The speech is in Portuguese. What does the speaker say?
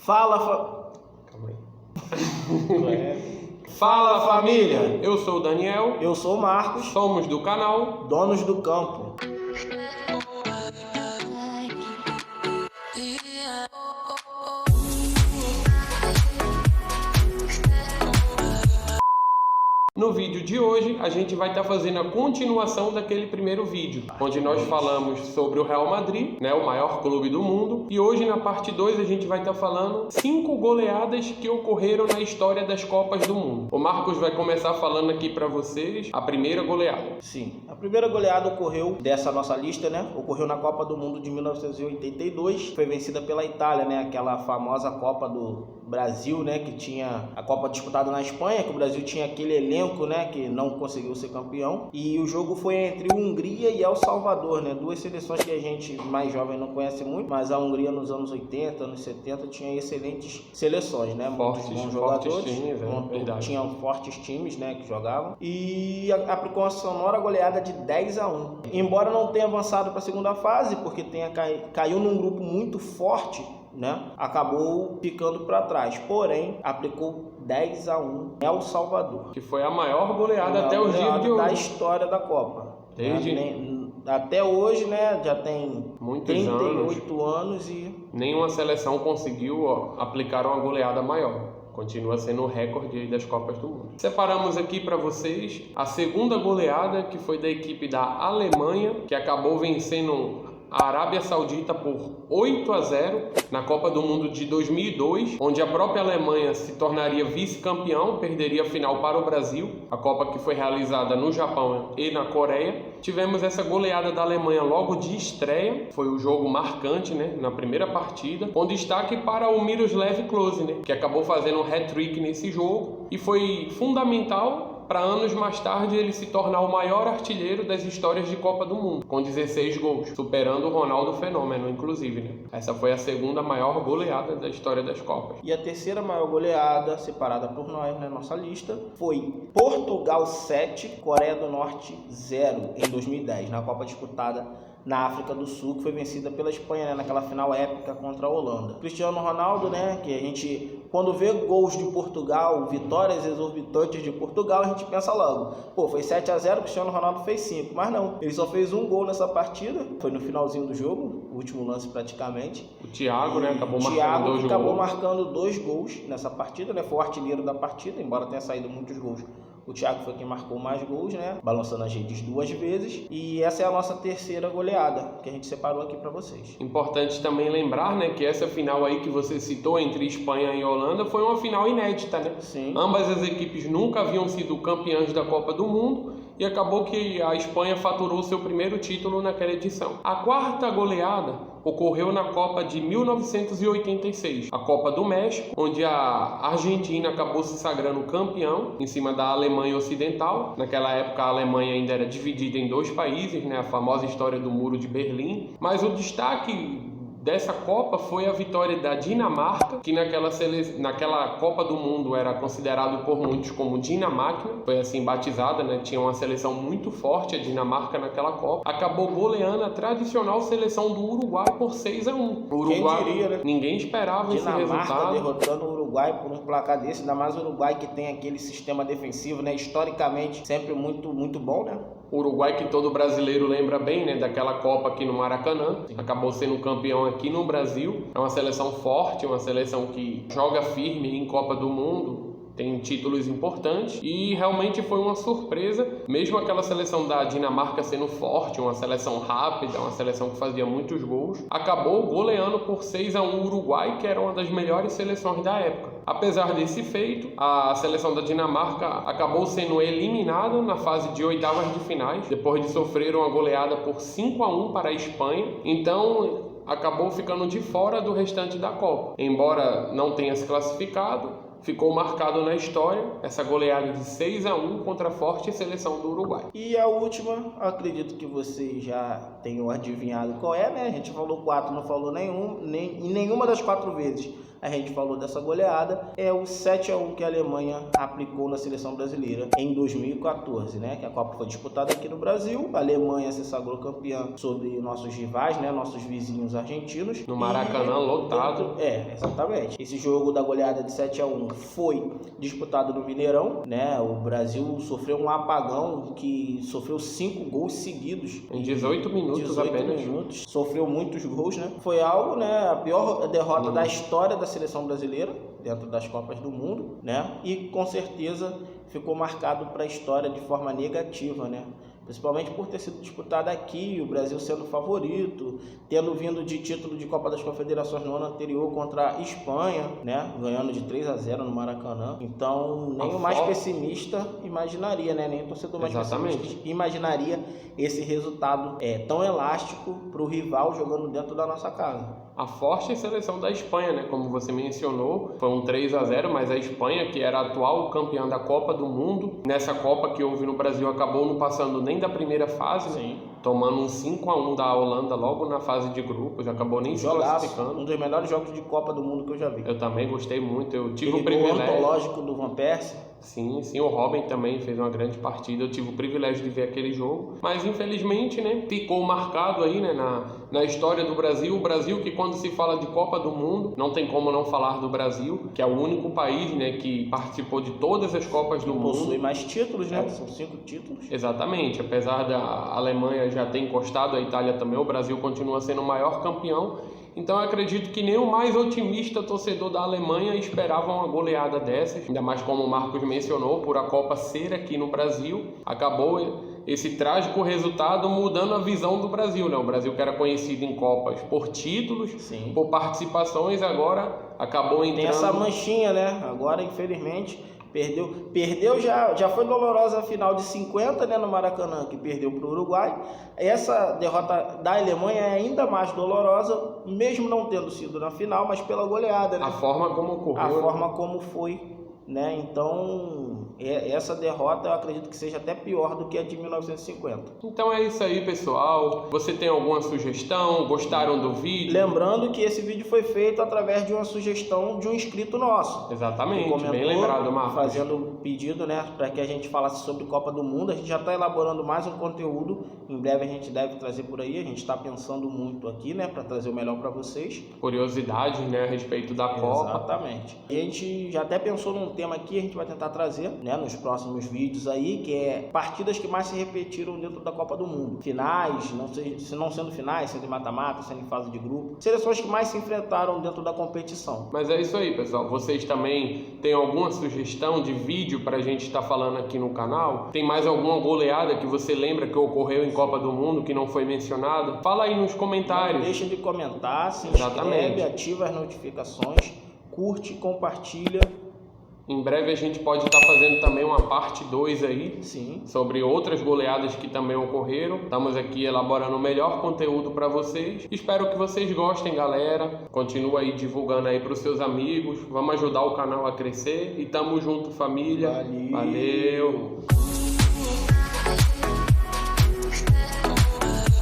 Calma aí. Fala família, eu sou o Daniel. Eu sou o Marcos. Somos do canal Donos do Campo. No vídeo de hoje, a gente vai estar fazendo a continuação daquele primeiro vídeo, onde nós falamos sobre o Real Madrid, né, o maior clube do mundo. E hoje, na parte 2, a gente vai estar falando 5 goleadas que ocorreram na história das Copas do Mundo. O Marcos vai começar falando aqui para vocês a primeira goleada. Sim, a primeira goleada ocorreu dessa nossa lista, né? Ocorreu na Copa do Mundo de 1982. Foi vencida pela Itália, né? Aquela famosa Copa do Brasil, né? Que tinha a Copa disputada na Espanha, que o Brasil tinha aquele elenco, né, que não conseguiu ser campeão. E o jogo foi entre Hungria e El Salvador, né, duas seleções que a gente mais jovem não conhece muito, mas a Hungria nos anos 80, anos 70 tinha excelentes seleções, né, fortes jogadores, times, tinham fortes times, né, que jogavam, e aplicou uma sonora goleada de 10-1. Embora não tenha avançado para a segunda fase, porque caiu num grupo muito forte, né, acabou ficando para trás, porém aplicou 10-1 El Salvador, que foi a maior goleada até os dias de hoje da história da Copa. Até hoje, né, já tem muitos 38 anos e nenhuma seleção conseguiu aplicar uma goleada maior. Continua sendo o recorde aí das Copas do Mundo. Separamos aqui para vocês a segunda goleada, que foi da equipe da Alemanha, que acabou vencendo a Arábia Saudita por 8-0 na Copa do Mundo de 2002, onde a própria Alemanha se tornaria vice-campeão, perderia a final para o Brasil, a Copa que foi realizada no Japão e na Coreia. Tivemos essa goleada da Alemanha logo de estreia, foi o jogo marcante, né, na primeira partida, com destaque para o Miroslav Klose, né, que acabou fazendo um hat-trick nesse jogo e foi fundamental para anos mais tarde ele se tornar o maior artilheiro das histórias de Copa do Mundo, com 16 gols, superando o Ronaldo Fenômeno, inclusive, né? Essa foi a segunda maior goleada da história das Copas. E a terceira maior goleada, separada por nós na nossa lista, foi Portugal 7, Coreia do Norte 0, em 2010, na Copa disputada na África do Sul, que foi vencida pela Espanha, né, naquela final épica contra a Holanda. Cristiano Ronaldo, né, que a gente, quando vê gols de Portugal, vitórias exorbitantes de Portugal, a gente pensa logo, pô, foi 7-0, Cristiano Ronaldo fez 5, mas não, ele só fez um gol nessa partida, foi no finalzinho do jogo, o último lance praticamente. O Thiago, né, acabou marcando 2 gols nessa partida, né, foi o artilheiro da partida, embora tenha saído muitos gols. O Thiago foi quem marcou mais gols, né? Balançando as redes 2 vezes. E essa é a nossa terceira goleada, que a gente separou aqui para vocês. Importante também lembrar, né, que essa final aí que você citou entre Espanha e Holanda foi uma final inédita, né? Sim. Ambas as equipes nunca haviam sido campeãs da Copa do Mundo e acabou que a Espanha faturou seu primeiro título naquela edição. A quarta goleada ocorreu na Copa de 1986, a Copa do México, onde a Argentina acabou se sagrando campeão em cima da Alemanha Ocidental. Naquela época a Alemanha ainda era dividida em 2 países, né? A famosa história do Muro de Berlim. Mas o destaque dessa Copa foi a vitória da Dinamarca, que naquela Copa do Mundo era considerado por muitos como Dinamáquina, foi assim batizada, né? Tinha uma seleção muito forte, a Dinamarca, naquela Copa. Acabou goleando a tradicional seleção do Uruguai por 6-1. O Uruguai, quem diria, né? Ninguém esperava esse resultado. Dinamarca derrotando o Uruguai por um placar desse, ainda mais o Uruguai que tem aquele sistema defensivo, né? Historicamente sempre muito, muito bom, né? O Uruguai, que todo brasileiro lembra bem, né, daquela Copa aqui no Maracanã. Sim. Acabou sendo campeão aqui no Brasil. É uma seleção forte, uma seleção que joga firme em Copa do Mundo, tem títulos importantes e realmente foi uma surpresa, mesmo aquela seleção da Dinamarca sendo forte, uma seleção rápida, uma seleção que fazia muitos gols, acabou goleando por 6-1 o Uruguai, que era uma das melhores seleções da época. Apesar desse feito, a seleção da Dinamarca acabou sendo eliminada na fase de oitavas de finais, depois de sofrer uma goleada por 5-1 para a Espanha. Então acabou ficando de fora do restante da Copa. Embora não tenha se classificado, ficou marcado na história essa goleada de 6-1 contra a forte seleção do Uruguai. E a última, acredito que vocês já tenham adivinhado qual é, né? A gente falou 4, não falou em nenhuma das 4 vezes a gente falou dessa goleada, é o 7-1 que a Alemanha aplicou na seleção brasileira em 2014, né? Que a Copa foi disputada aqui no Brasil, a Alemanha se sagrou campeã sobre nossos rivais, né? Nossos vizinhos argentinos. No Maracanã, lotado. Exatamente. Esse jogo da goleada de 7-1 foi disputado no Mineirão, né? O Brasil sofreu um apagão que sofreu 5 gols seguidos. Em 18 minutos apenas. Sofreu muitos gols, né? Foi algo, né? A pior derrota da história da seleção brasileira dentro das Copas do Mundo, né? E com certeza ficou marcado para a história de forma negativa, né? Principalmente por ter sido disputada aqui, o Brasil sendo favorito, tendo vindo de título de Copa das Confederações no ano anterior contra a Espanha, né? Ganhando de 3-0 no Maracanã. Então, nem o mais pessimista imaginaria, né? Nem o torcedor mais pessimista imaginaria esse resultado tão elástico para o rival jogando dentro da nossa casa. A forte seleção da Espanha, né? Como você mencionou, foi um 3-0, mas a Espanha, que era a atual campeã da Copa do Mundo, nessa Copa que houve no Brasil, acabou não passando nem da primeira fase, né? Tomando um 5-1 da Holanda logo na fase de grupos, acabou nem se classificando. Um dos melhores jogos de Copa do Mundo que eu já vi. Eu também gostei muito, eu tive o privilégio. privilégio. Antológico do Van Persie. Sim, o Robin também fez uma grande partida, eu tive o privilégio de ver aquele jogo, mas infelizmente, né, ficou marcado aí, né, na história do Brasil, o Brasil que quando se fala de Copa do Mundo, não tem como não falar do Brasil, que é o único país, né, que participou de todas as Copas do Mundo. Possui mais títulos, né, são 5 títulos. Exatamente, apesar da Alemanha já ter encostado, a Itália também, o Brasil continua sendo o maior campeão. Então eu acredito que nem o mais otimista torcedor da Alemanha esperava uma goleada dessas, ainda mais como o Marcos mencionou, por a Copa ser aqui no Brasil, acabou esse trágico resultado mudando a visão do Brasil, né? O Brasil que era conhecido em Copas por títulos, por participações, agora acabou entrando... Tem essa manchinha, né? Agora, infelizmente... Perdeu já foi dolorosa a final de 50, né, no Maracanã, que perdeu para o Uruguai. Essa derrota da Alemanha é ainda mais dolorosa, mesmo não tendo sido na final, mas pela goleada, né? A forma como ocorreu. A forma como foi, né? Então, essa derrota eu acredito que seja até pior do que a de 1950. Então é isso aí, pessoal. Você tem alguma sugestão? Gostaram do vídeo? Lembrando que esse vídeo foi feito através de uma sugestão de um inscrito nosso. Exatamente, bem lembrado, Marcos. Fazendo pedido, né, para que a gente falasse sobre Copa do Mundo. A gente já está elaborando mais um conteúdo. Em breve a gente deve trazer por aí. A gente está pensando muito aqui, né, para trazer o melhor para vocês. Curiosidade, né, a respeito da Copa. Exatamente. A gente já até pensou num tema aqui, a gente vai tentar trazer, né, nos próximos vídeos aí, que é partidas que mais se repetiram dentro da Copa do Mundo. Finais, se não sendo finais, sendo em mata-mata, sendo em fase de grupo. Seleções que mais se enfrentaram dentro da competição. Mas é isso aí, pessoal. Vocês também têm alguma sugestão de vídeo para a gente estar falando aqui no canal? Tem mais alguma goleada que você lembra que ocorreu em Copa do Mundo que não foi mencionada? Fala aí nos comentários. Não deixa de comentar, se inscreve, ativa as notificações, curte, compartilha. Em breve a gente pode estar fazendo também uma parte 2 aí, sobre outras goleadas que também ocorreram. Estamos aqui elaborando o melhor conteúdo para vocês. Espero que vocês gostem, galera. Continua aí divulgando aí para os seus amigos. Vamos ajudar o canal a crescer. E tamo junto, família. Valeu.